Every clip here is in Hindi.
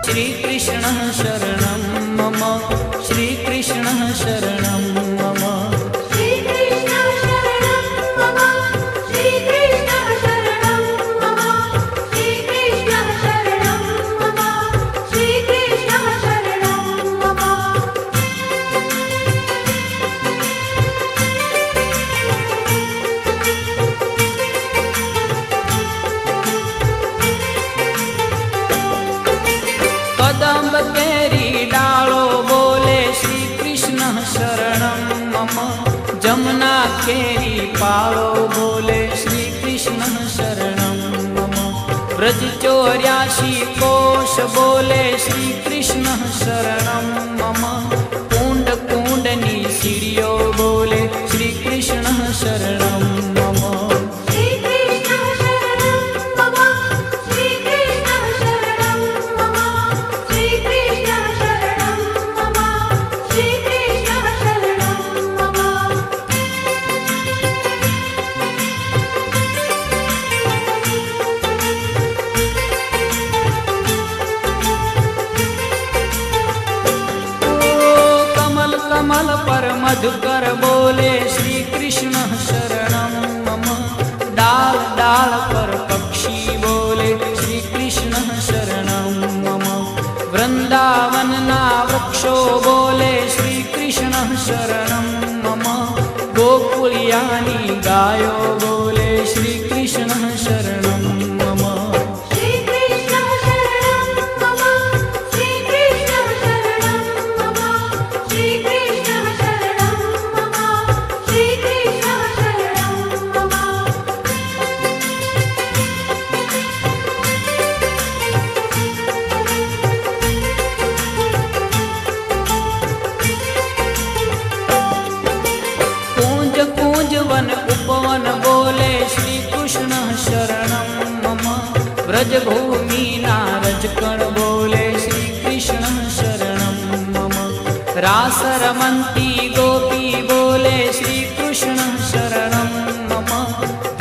श्रीकृष्णः शरणं मम श्रीकृष्णः शरणं मम श्रीकृष्णः शरणं मम श्रीकृष्णः शरणं मम श्रीकृष्णः शरणं मम श्रीकृष्णः शरणं मम कदम्ब केरी डालो बोले श्री कृष्ण शरणं मम जमुना केरी पालो बोले श्री कृष्ण शरणं मम ब्रज 84 कोश बोले श्री कृष्ण शरणं मम कुंड कुंडनी सीढ़ियो बोले श्री कृष्ण शरणं मम श्रीकृष्णः शरणं मम श्रीकृष्णः शरणं मम श्रीकृष्णः शरणं मम श्रीकृष्णः शरणं मम कमल कमल पर मधुकर बोले श्री कृष्ण शरणं मम डाल डाल पर पक्षी बोले श्री कृष्ण शरणं मम वृंदावन ना वृक्षो बोले श्री कृष्ण शरणं मम गोकुलियानी गायो बोले श्री कृष्ण शरणं मम श्रीकृष्णः शरणं मम श्रीकृष्णः शरणं मम श्रीकृष्णः शरणं मम श्रीकृष्णः शरणं मम कूंज कूंज वन उपवन बोले श्री कृष्ण शरणं मम व्रजभूमि नारजकण बोले श्री कृष्ण शरणं मम रास रमन्ती गोपी बोले श्री कृष्ण शरणं मम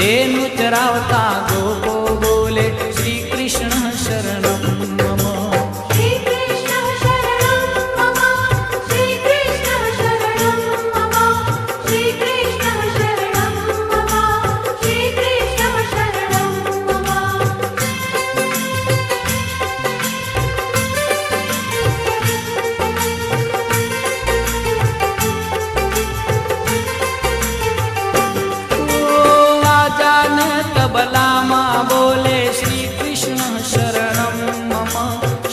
धेनु चरावता गोपो बोले श्री कृष्ण शरणं मम श्रीकृष्णः शरणं मम श्रीकृष्णः शरणं मम श्रीकृष्णः शरणं मम श्रीकृष्णः शरणं मम आजान तबला माँ बोले श्री कृष्ण शरणं मम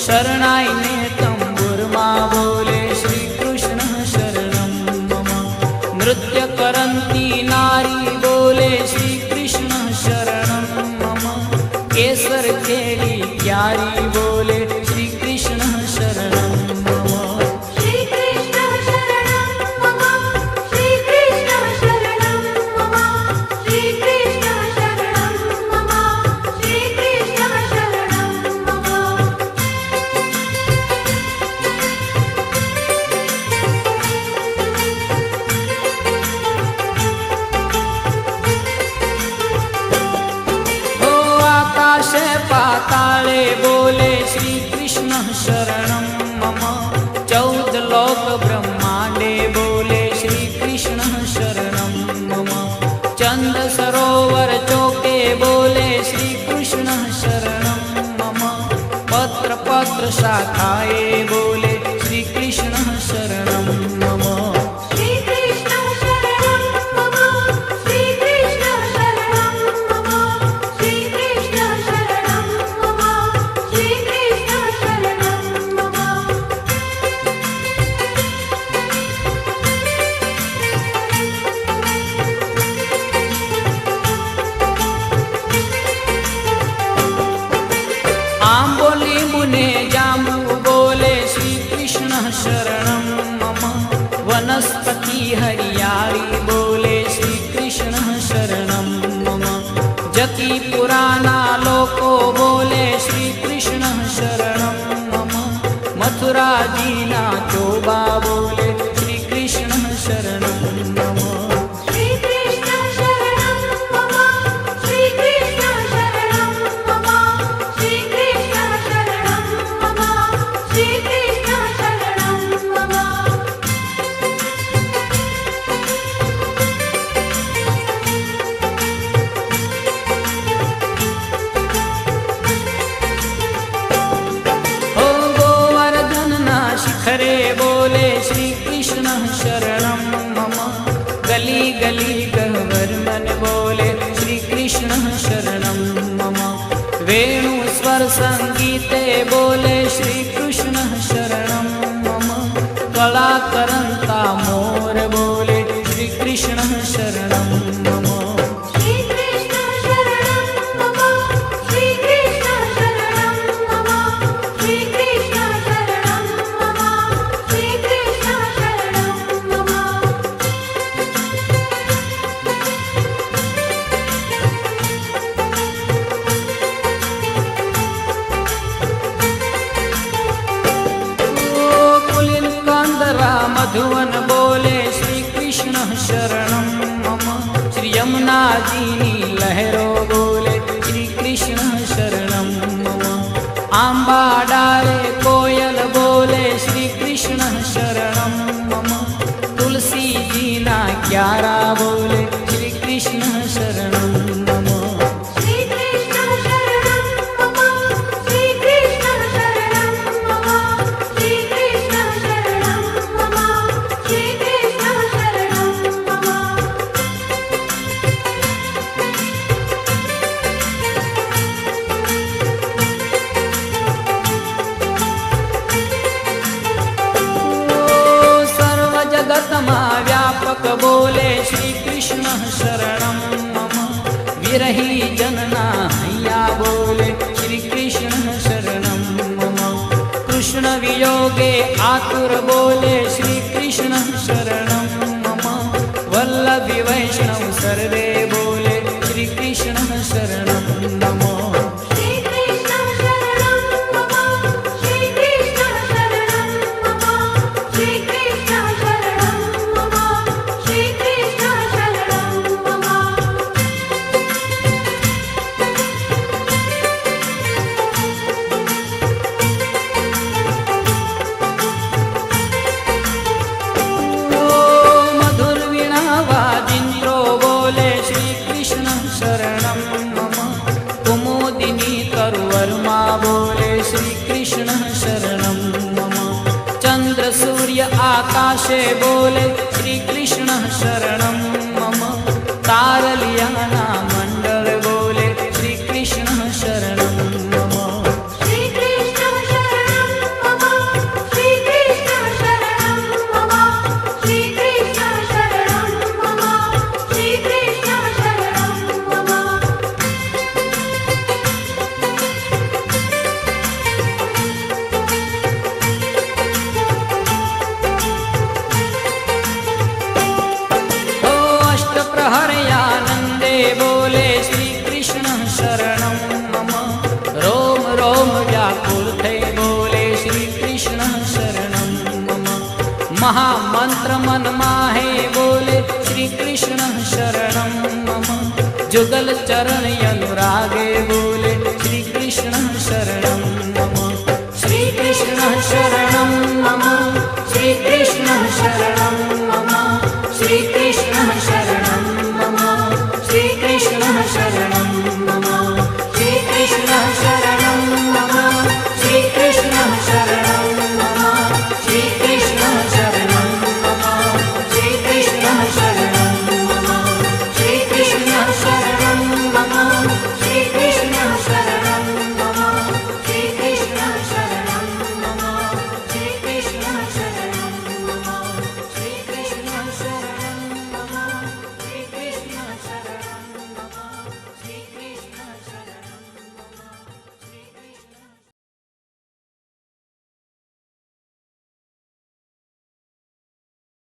शरणाई ने तंबुर माँ बोले श्री कृष्ण शरणं मम नृत्य करंती नारी बोले श्री कृष्ण शरणं मम केसर केली प्यारी बोले श्री कृष्ण शरणं मम श्रीकृष्णः शरणं मम श्रीकृष्णः शरणं मम श्रीकृष्णः शरणं मम श्रीकृष्णः शरणं मम हो आकाशे पाताले बोले श्री कृष्ण शरणं मम 14 लोक ब्रह्मांडे बोले श्री कृष्ण शरणं मम चंद सरोवर चौके बोले श्री कृष्ण शरणं मम पत्र पत्र शाखाए बोले श्री कृष्ण शरणं मम श्रीकृष्णः शरणं मम श्रीकृष्णः शरणं मम श्रीकृष्णः शरणं मम श्रीकृष्णः शरणं मम आंबोली मुने जांबू बोले श्री कृष्ण शरणं मम वनस्पति हरियाली बोले श्री कृष्ण शरणं मम जकी पुराना लोको बोले श्री कृष्ण शरणं मम मथुरा जीना चोबा बोले श्री कृष्ण शरणं मम श्रीकृष्णः शरणं मम श्रीकृष्णः शरणं मम श्रीकृष्णः शरणं मम श्रीकृष्णः शरणं मम वेणुस्वर संगीते बोले श्रीकृष्णः शरणं मम कलाकरन्ता मोर बोले श्रीकृष्णः शरणं मम श्रीकृष्ण शरणं मम श्रीकृष्ण शरणं मम श्रीकृष्ण शरणं मम श्रीकृष्ण शरणं मम कुलिन कांदरा मधुवन बोले श्रीकृष्णः शरणं मम श्री यमुना जीनी लहरो बोले श्रीकृष्णः शरणं मम आंबा डाले कोयल बोले श्रीकृष्णः शरणं मम तुलसी जीना क्यारा बोले श्रीकृष्णः शरणं मम श्रीकृष्ण शरणं मम श्रीकृष्ण शरणं मम श्रीकृष्ण शरणं मम श्रीकृष्ण शरणं मम सर्व जगतमा व्यापक बोले श्रीकृष्णः शरणं मम विरही जनना हैया बोले श्रीकृष्णः शरणं मम कृष्ण वियोगे आतुर बोले श्रीकृष्णः शरणं मम वल्लभी वैष्णव सर्वे बोले श्रीकृष्णः शरणं मम श्रीकृष्ण शरणं मम श्रीकृष्ण शरणं मम श्रीकृष्ण शरणं मम श्रीकृष्ण शरणं मम मधुर वीणा वाजिन्द्रो बोले श्रीकृष्णः शरणं मम कुमुदिनी तरुवर्मा बोले श्रीकृष्णः शरणं मम चंद्र सूर्य आकाशे बोले श्रीकृष्णः शरणं मम तारलियाना मंडल बोले श्रीकृष्णः शरणं मम श्रीकृष्ण शरणं मम श्रीकृष्ण शरणं मम श्रीकृष्ण शरणं मम श्रीकृष्ण शरणं मम ओ अष्टप्रहरयानन्दे बोले श्रीकृष्णः शरणं मम रोम रोम व्याकुलते बोले श्रीकृष्णः शरणं मम महामंत्र मन माहे बोले श्रीकृष्णः शरणं मम जुगल चरण अनुरागे